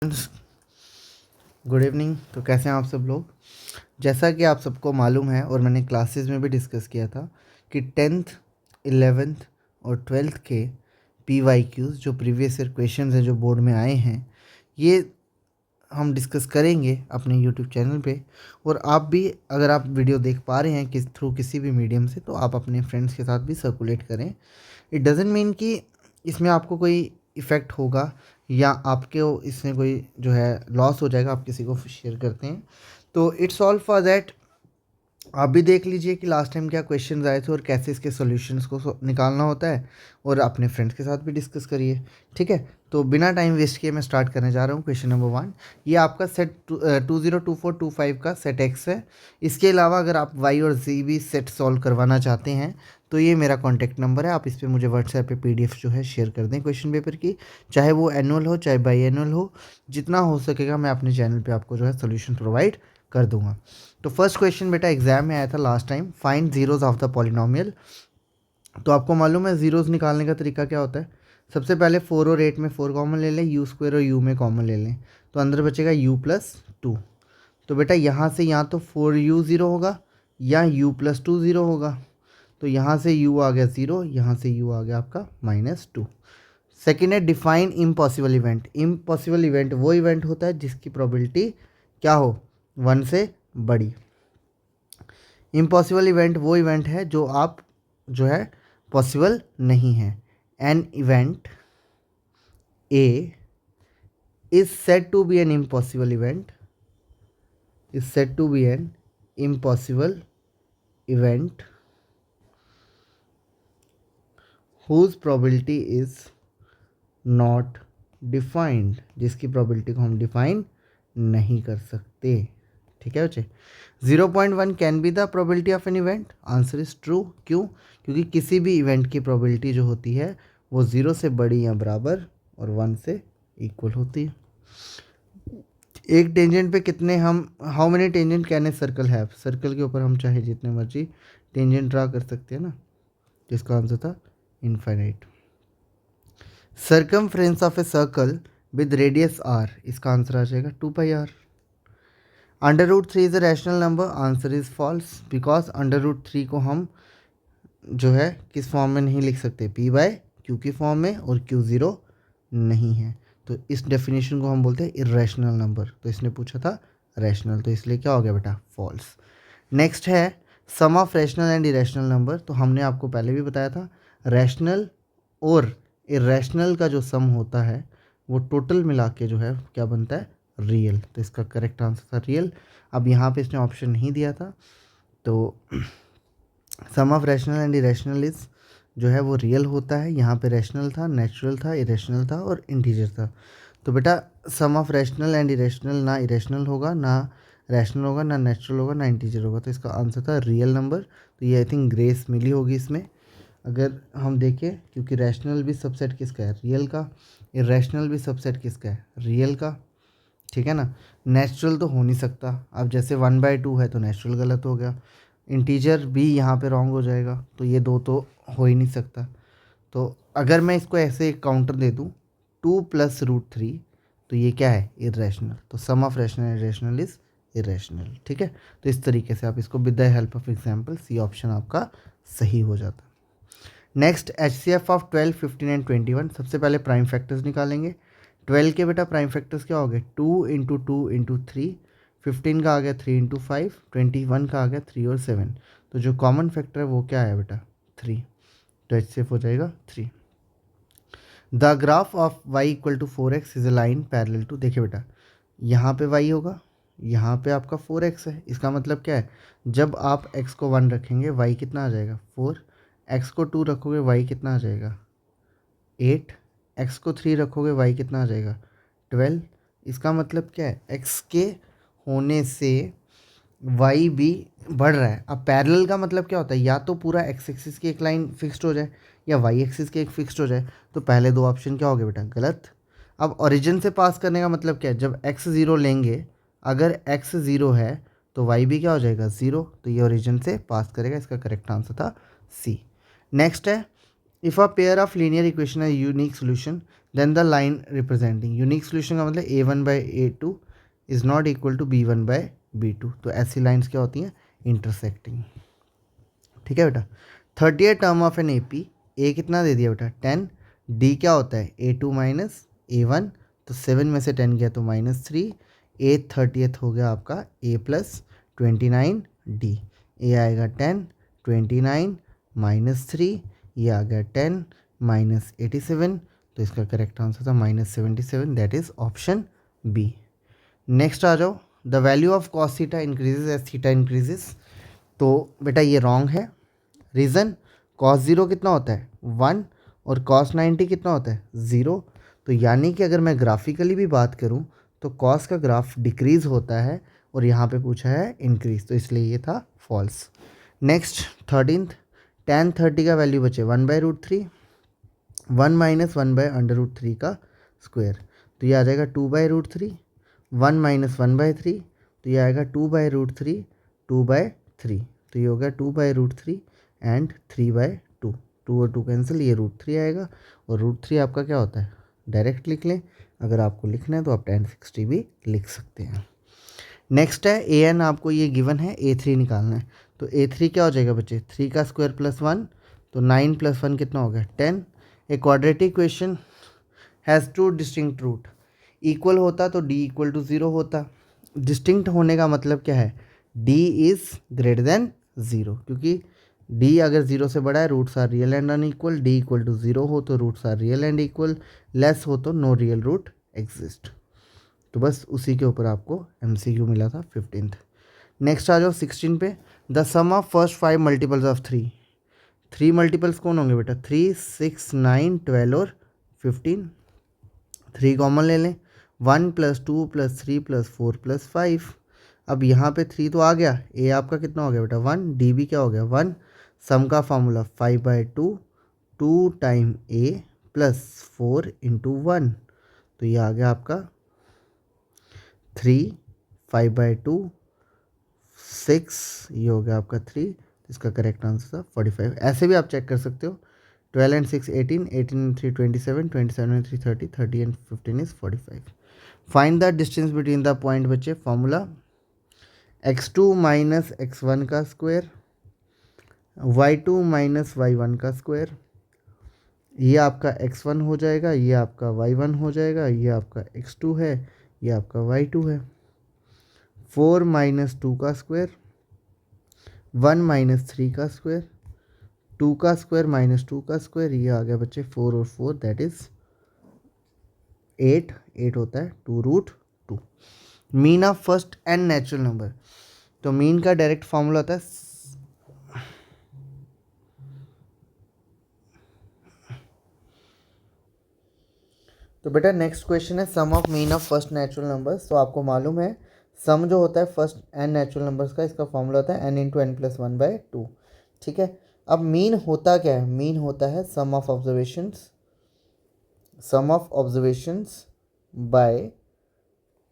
Good evening. तो कैसे हैं आप सब लोग। जैसा कि आप सबको मालूम है और मैंने क्लासेस में भी डिस्कस किया था कि 10th 11th और 12th के PYQs जो प्रीवियस ईयर क्वेश्चंस हैं जो बोर्ड में आए हैं, ये हम डिस्कस करेंगे अपने यूट्यूब चैनल पे। और आप भी अगर आप वीडियो देख पा रहे हैं थ्रू किसी भी मीडियम से, तो आप अपने फ्रेंड्स के साथ भी सर्कुलेट करें। इट डजेंट मीन कि इसमें आपको कोई इफ़ेक्ट होगा या आपके इसमें कोई जो है लॉस हो जाएगा, आप किसी को शेयर करते हैं तो इट्स ऑल फॉर दैट। आप भी देख लीजिए कि लास्ट टाइम क्या क्वेश्चंस आए थे और कैसे इसके सॉल्यूशंस को निकालना होता है, और अपने फ्रेंड्स के साथ भी डिस्कस करिए। ठीक है, तो बिना टाइम वेस्ट किए मैं स्टार्ट करने जा रहा हूँ। क्वेश्चन नंबर 1, ये आपका सेट 202425 का सेट एक्स है। इसके अलावा अगर आप वाई और जी भी सेट सॉल्व करवाना चाहते हैं तो ये मेरा कॉन्टैक्ट नंबर है, आप इस पर मुझे व्हाट्सएप पे PDF जो है शेयर कर दें क्वेश्चन पेपर की, चाहे वो एनुअल हो चाहे बाई एनुअल हो। जितना हो सकेगा मैं अपने चैनल पे आपको जो है सोल्यूशन प्रोवाइड कर दूंगा। तो फर्स्ट क्वेश्चन बेटा एग्जाम में आया था last time, find zeros of the polynomial. तो आपको मालूम है जीरोज निकालने का तरीका क्या होता है। सबसे पहले 4 और 8 में 4 कॉमन ले लें, यू स्क्वायर और यू में कॉमन ले लें, तो अंदर बचेगा u+2। तो बेटा यहाँ से या तो 4u 0 होगा या u+2 0 होगा। तो यहाँ से u आ गया 0, यहाँ से u आ गया आपका -2। सेकेंड है define impossible event. Impossible event वो इवेंट होता है जिसकी प्रोबेबिलिटी क्या हो, 1 से बड़ी। इम्पॉसिबल इवेंट वो इवेंट है जो आप जो है पॉसिबल नहीं है। An event A is said to be an impossible event, is said to be an impossible event whose probability is not defined, जिसकी प्रोबेबिलिटी को हम डिफाइन नहीं कर सकते। ठीक है बच्चे। 0.1 can be the probability of an event, answer is true. क्यों? क्योंकि किसी भी इवेंट की प्रोबेबिलिटी जो होती है वो 0 से बड़ी या बराबर और 1 से इक्वल होती है। एक टेंजेंट पे कितने हम how many tangent can a circle have, circle के ऊपर हम चाहे जितने मर्जी टेंजेंट ड्रा कर सकते हैं ना, जिसका आंसर था infinite. Circumference of a circle with radius r, इसका आंसर आ जाएगा 2πr। √3 is a rational number, answer is false, because √3 को हम जो है किस फॉर्म में नहीं लिख सकते, p/q की फॉर्म में, और q0 नहीं है। तो इस डेफिनेशन को हम बोलते हैं इरेशनल नंबर। तो इसने पूछा था रैशनल, तो इसलिए क्या हो गया बेटा, फॉल्स। नेक्स्ट है sum of rational and irrational number. तो हमने आपको पहले भी बताया था रैशनल और इरेशनल का जो सम होता है वो टोटल मिला के जो है क्या बनता है, रियल। तो इसका करेक्ट आंसर था रियल। अब यहाँ पे इसने ऑप्शन नहीं दिया था, तो sum of rational and irrational is जो है वो रियल होता है। यहाँ पे रैशनल था, नेचुरल था, इरेशनल था और इंटीजर था। तो बेटा सम ऑफ रैशनल एंड इरेशनल ना इरेशनल होगा, ना रैशनल होगा, ना नेचुरल होगा, ना इंटीजर होगा। तो इसका आंसर था रियल नंबर। तो ये आई थिंक ग्रेस मिली होगी इसमें अगर हम देखें, क्योंकि रैशनल भी सबसेट किसका है, रियल का। इरेशनल भी सबसेट किसका है, रियल का। ठीक है ना। नेचुरल तो हो नहीं सकता, अब जैसे 1/2 है तो नेचुरल गलत हो गया, इंटीजर भी यहाँ पे रॉन्ग हो जाएगा, तो ये दो तो हो ही नहीं सकता। तो अगर मैं इसको ऐसे एक काउंटर दे दूँ 2 + √3, तो ये क्या है, इरेशनल। तो sum of rational and irrational is irrational. ठीक है, तो इस तरीके से आप इसको with the help of example C option आपका सही हो जाता है। Next HCF of 12, 15 and 21। सबसे पहले प्राइम फैक्टर्स निकालेंगे। 12 के बेटा प्राइम फैक्टर्स क्या हो गए, 2 × 2 × 3, 15 का आ गया 3 × 5, 21 का आ गया 3 और 7। तो जो कॉमन फैक्टर है वो क्या है बेटा, 3। तो HCF हो जाएगा 3। The graph of y = 4x is a line parallel to, देखिए बेटा यहाँ पे y होगा, यहाँ पे आपका 4x है। इसका मतलब क्या है, जब आप x को 1 रखेंगे y कितना आ जाएगा, 4। x को 2 रखोगे y कितना आ जाएगा, 8। x को 3 रखोगे y कितना आ जाएगा, 12। इसका मतलब क्या है, x के होने से y भी बढ़ रहा है। अब पैरेलल का मतलब क्या होता है, या तो पूरा x एक्सिस की एक लाइन फिक्स्ड हो जाए या y एक्सिस की एक फिक्स्ड हो जाए। तो पहले दो ऑप्शन क्या हो गए बेटा, गलत। अब ओरिजिन से पास करने का मतलब क्या है, जब x 0 लेंगे, अगर x 0 है तो y भी क्या हो जाएगा, 0। तो ये ओरिजिन से पास करेगा, इसका करेक्ट आंसर था सी। नेक्स्ट है if a pair of linear equation है unique solution then the line representing, unique solution का मतलब a1/a2 is not equal to b1/b2, तो ऐसी लाइन्स क्या होती हैं, इंटरसेक्टिंग। ठीक है बेटा। 30th term of an AP, a कितना दे दिया बेटा 10, डी क्या होता है a2 माइनस a1, तो 7 में से 10 गया तो -3, ए 30th हो गया आपका a प्लस 29 डी, ए आएगा 10 29 -3, ये आ गया 10 -87, तो इसका करेक्ट आंसर था -77, that is option B. Next आ जाओ, the value of cos theta increases as theta increases, तो बेटा ये रॉन्ग है। रीज़न, कॉस 0 कितना होता है 1 और कॉस 90 कितना होता है 0, तो यानी कि अगर मैं ग्राफिकली भी बात करूं तो कॉस का ग्राफ डिक्रीज होता है और यहाँ पे पूछा है इंक्रीज, तो इसलिए ये था फॉल्स। नेक्स्ट 13th, tan 30 का वैल्यू बचे 1/√3, 1 माइनस 1/√3 का स्क्वायर, तो ये आ जाएगा 2/√3, 1 माइनस 1/3, तो ये आएगा 2/√3, 2/3, तो ये हो गया 2/√3 एंड 3/2, 2 और 2 कैंसिल, ये √3 आएगा, और √3 आपका क्या होता है, डायरेक्ट लिख लें, अगर आपको लिखना है तो आप tan 60 भी लिख सकते हैं। नेक्स्ट है an, आपको ये गिवन है a3 निकालना है, तो a3 क्या हो जाएगा बच्चे 3 का स्क्वायर प्लस 1, तो 9 + 1 कितना हो गया 10। A quadratic equation has two distinct root, equal होता तो d = 0 होता, डिस्टिंक्ट होने का मतलब क्या है, d इज़ ग्रेटर देन 0, क्योंकि d अगर 0 से बड़ा है roots are real and unequal, d = 0 हो तो roots are real and equal, less हो तो नो रियल रूट एग्जिस्ट, तो बस उसी के ऊपर आपको MCQ मिला था 15th। नेक्स्ट आ जाओ 16 पे, the sum of first 5 multiples of 3, 3 multiples कौन होंगे बेटा 3, 6, 9, 12 और 15, 3 कॉमन ले लें, 1 + 2 + 3 + 4 + 5, अब यहाँ पे 3 तो आ गया, ए आपका कितना हो गया बेटा 1, डी भी क्या हो गया 1, सम का फार्मूला 5/2, 2 टाइम ए प्लस 4 × 1, तो ये आ गया आपका 3, 5/2, 6, ये हो गया आपका 3, इसका करेक्ट आंसर था 45। ऐसे भी आप चेक कर सकते हो, 12 and 6 18, 18 and 3 27, 27 and 3 30, 30 and 15 is 45। Find the distance between the point बच्चे, फॉर्मूला x2 माइनस x1 का स्क्वायर, y2 माइनस y1 का स्क्वायर, ये आपका x1 हो जाएगा, ये आपका y1 हो जाएगा, ये आपका x2 है, ये आपका y2 है, 4 - 2 का स्क्वायर, 1 - 3 का स्क्वायर, 2 का स्क्वायर माइनस 2 का स्क्वायर, ये आ गया बच्चे 4 और 4 दैट इज 8, 8 होता है 2√2। Mean of first and natural number, तो मीन का डायरेक्ट फॉर्मूला होता है तो बेटा नेक्स्ट क्वेश्चन है sum of mean of first natural numbers, तो आपको मालूम है सम जो होता है फर्स्ट एंड नेचुरल नंबर्स का, इसका फॉर्मूला होता है n × n + 1/2। ठीक है, अब मीन होता क्या है, मीन होता है sum of observations by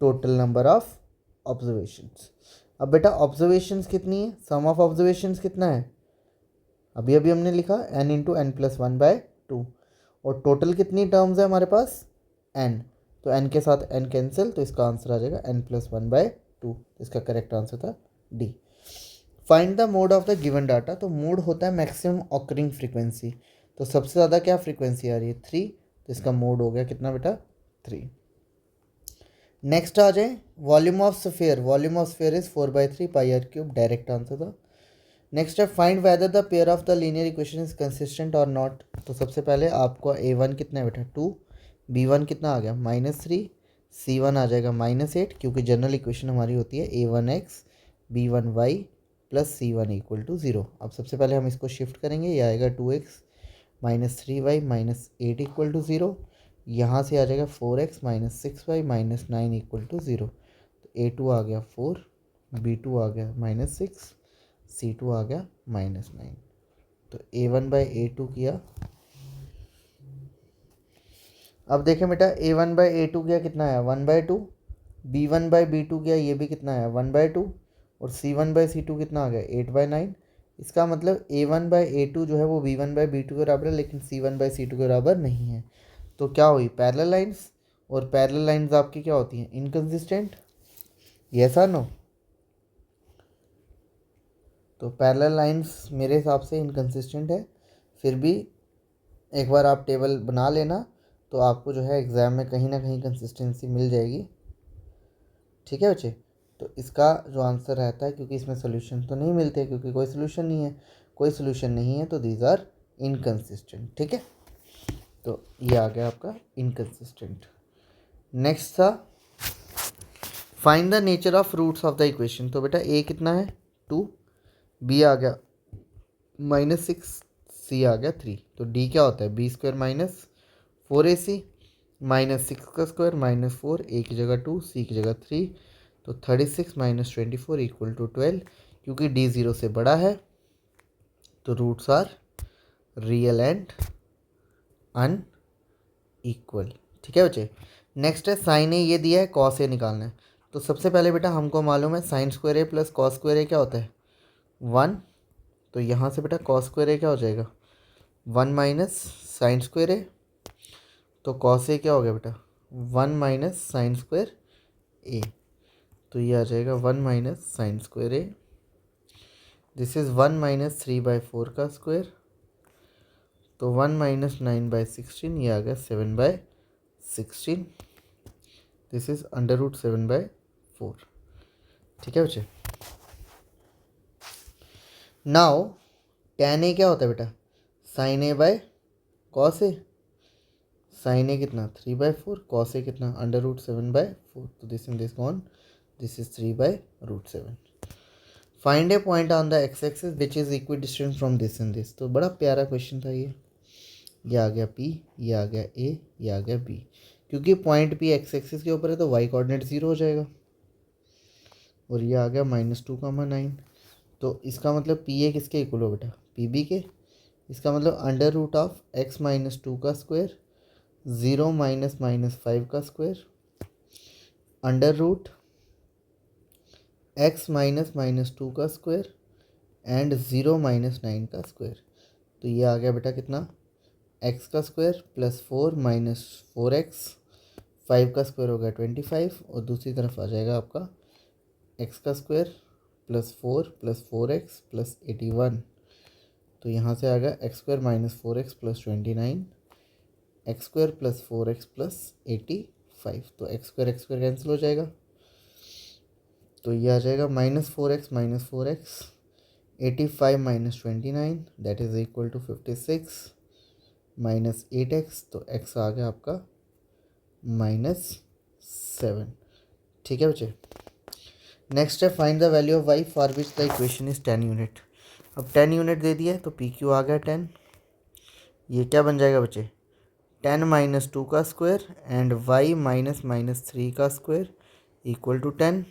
total number of observations. अब बेटा ऑब्जर्वेशंस कितनी है, सम ऑफ ऑब्जर्वेशंस कितना है, अभी अभी हमने लिखा n × n + 1/2, और टोटल कितनी टर्म्स है हमारे पास n, तो n के साथ n कैंसिल, तो इसका आंसर आ जाएगा n + 1/2, इसका करेक्ट आंसर था D. Find the mode of the given data, तो मोड होता है मैक्सिमम ऑकरिंग फ्रीक्वेंसी, तो सबसे ज़्यादा क्या फ्रीक्वेंसी आ रही है 3, तो इसका मोड हो गया कितना बेटा 3। नेक्स्ट आ जाए volume of sphere, volume of sphere is 4/3 πr3, direct answer था। नेक्स्ट है find whether the pair of the linear equation is consistent और नॉट, तो सबसे पहले आपको a1 कितना है बेटा 2, b1 कितना आ गया -3, c1 आ जाएगा -8, क्योंकि जनरल इक्वेशन हमारी होती है a1x b1y + c1 = 0। अब सबसे पहले हम इसको शिफ्ट करेंगे, ये आएगा 2x -3y -8 = 0, यहाँ से आ जाएगा 4x -6y -9 = 0, तो a2 आ गया 4, b2 आ गया -6, c2 आ गया -9, तो a1/a2 किया। अब देखें बेटा a1/a2 किया कितना आया 1/2, b1/b2 किया ये भी कितना आया 1/2, और c1/c2 कितना आ गया 8/9, इसका मतलब A1/A2 जो है वो B1/B2 के बराबर है, लेकिन C1/C2 के बराबर नहीं है। तो क्या हुई, पैरेलल लाइंस, और पैरेलल लाइंस आपकी क्या होती हैं, इनकंसिस्टेंट, यस और नो। तो पैरेलल लाइंस मेरे हिसाब से इनकंसिस्टेंट है, फिर भी एक बार आप टेबल बना लेना तो आपको जो है एग्ज़ाम में कहीं ना कहीं कंसिस्टेंसी मिल जाएगी। ठीक है बच्चे, तो इसका जो आंसर रहता है, क्योंकि इसमें सोल्यूशन तो नहीं मिलते, क्योंकि कोई सोल्यूशन नहीं है, कोई सोल्यूशन नहीं है तो दीज आर इनकंसिस्टेंट। ठीक है, तो ये आ गया आपका इनकंसिस्टेंट। नेक्स्ट था find the nature of roots of the equation. तो बेटा ए कितना है 2, बी आ गया -6, सी आ गया 3। तो डी क्या होता है B² - 4AC -6 का स्क्वायर -4, ए की जगह 2, सी की जगह 3। तो 36 - 24 = 12। क्योंकि डी 0 से बड़ा है तो roots are real and unequal. ठीक है बच्चे, नेक्स्ट है साइन ए ये दिया है, कॉस ए निकालना है। तो सबसे पहले बेटा हमको मालूम है sin² A + cos² A क्या होता है 1। तो यहाँ से बेटा cos² A क्या हो जाएगा 1 - sin²A। तो cos A क्या हो गया बेटा 1 - sin² A। तो ये आ जाएगा 1 - sin² A। दिस इज़ 1 - 3/4 का स्क्वायर। तो 1 - 9/16, ये आ गया 7/16। This is √7/4। ठीक है बच्चे, नाउ tan A क्या होता है बेटा sin A/cos A। sin A कितना 3/4, cos A कितना √7/4। तो this gone, this is 3/√7। Find A point on the x axis which is equidistant from this and this. तो बड़ा प्यारा क्वेश्चन था ये आ गया P, ये आ गया A, ये आ गया B। क्योंकि पॉइंट P एक्स एक्सिस के ऊपर है तो y कोऑर्डिनेट 0 हो जाएगा, और ये आ गया -2, 9। तो इसका मतलब P A किसके इक्वल हो बेटा PB के। इसका मतलब √(x - 2) का स्क्वायर 0 - -5 का स्क्वायर √(x - 2) का स्क्वायर एंड 0 - 9 का स्क्वायर। तो ये आ गया बेटा कितना x का स्क्वायर +4 - 4x, 5 का स्क्वायर हो गया 25, और दूसरी तरफ आ जाएगा आपका x का स्क्वायर +4 + 4x + 81। तो यहाँ से आ गया x² - 4x + 29, x² + 4x + 85। तो x² कैंसिल हो जाएगा, तो ये आ जाएगा -4x - 4x, 85 - 29 that is equal to 56 -8x। तो x आ गया आपका -7। ठीक है बच्चे, नेक्स्ट है find the value of y for which the equation is 10 unit. अब 10 यूनिट दे दिया है तो PQ आ गया 10। ये क्या बन जाएगा बच्चे 10 - 2 का स्क्वायर एंड y -3 का square equal to 10।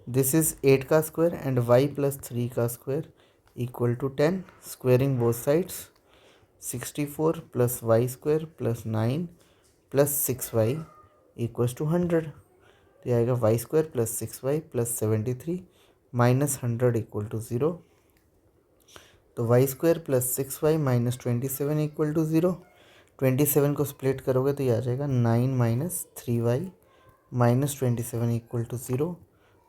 This is 8 का स्क्वायर एंड y + 3 का square equal to 10। Squaring both sides 64 + y² + 9 + 6y equals to 100। तो ये आएगा y² + 6y + 73 -100 इक्वल टू 0। तो y² + 6y - 27 इक्वल टू 0। 27 को स्प्लिट करोगे तो ये आ जाएगा 9 - 3y - 27 equal to 0।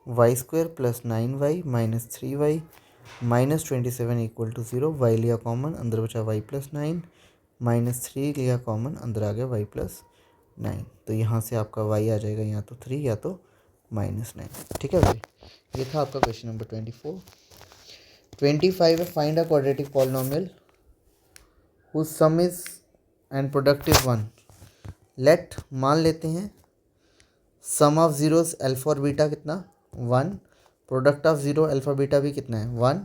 y² + 9y - 3y - 27 equal to 0। y लिया कॉमन, अंदर बचा y + 9 -3 लिया कॉमन, अंदर आ गया y + 9। तो यहाँ से आपका y आ जाएगा या तो 3 या तो -9। ठीक है भाई, ये था आपका क्वेश्चन नंबर 24। 25 है find a quadratic polynomial whose sum is and product is 1। Let मान लेते हैं सम ऑफ जीरोस अल्फा और बीटा कितना 1, product of zero alpha beta भी कितना है 1।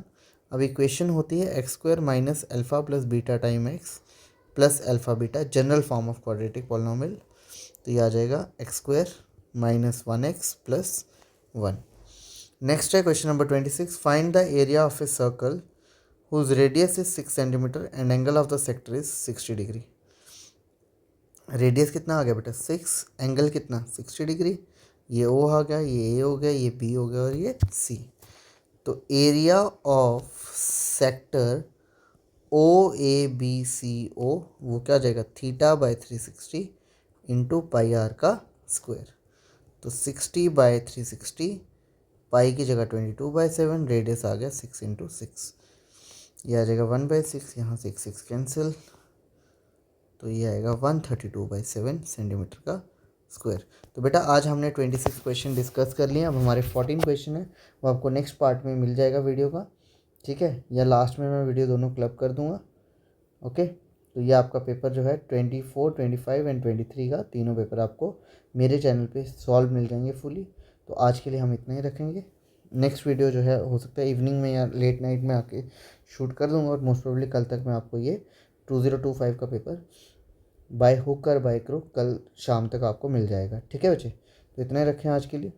अब इक्वेशन होती है x² - alpha + beta time x + alpha beta, general form of quadratic polynomial. तो ये आ जाएगा x² - 1x + 1। नेक्स्ट है question number 26, find the area of a circle whose radius is 6 centimetre and angle of the sector is 60 degree. Radius कितना आ गया बेटा 6, angle कितना 60 degree. ये O आ गया, ये A हो गया, ये B हो गया और ये C। तो एरिया ऑफ सेक्टर OABCO वो क्या आ जाएगा, θ/360 इंटू पाई आर का स्क्वायर। तो 60/360, पाई की जगह 22/7, रेडियस आ गया 6 इंटू 6, ये आ जाएगा 1/6, यहाँ से 6 कैंसिल, तो ये आएगा 132/7 सेंटीमीटर का स्क्वायर। तो बेटा आज हमने 26 क्वेश्चन डिस्कस कर लिए। अब हमारे 14 क्वेश्चन है, वो आपको नेक्स्ट पार्ट में मिल जाएगा वीडियो का, ठीक है, या लास्ट में मैं वीडियो दोनों क्लब कर दूंगा। ओके, तो ये आपका पेपर जो है 24, 25 एंड 23 का तीनों पेपर आपको मेरे चैनल पे सॉल्व मिल जाएंगे फुली। तो आज के लिए हम इतना ही रखेंगे। नेक्स्ट वीडियो जो है हो सकता है इवनिंग में या लेट नाइट में आके शूट कर दूंगा, और मोस्ट प्रोबेबली कल तक मैं आपको ये 2025 का पेपर बाय हुक और बाय क्रुक कल शाम तक आपको मिल जाएगा। ठीक है बच्चे, तो इतना ही रखें आज के लिए।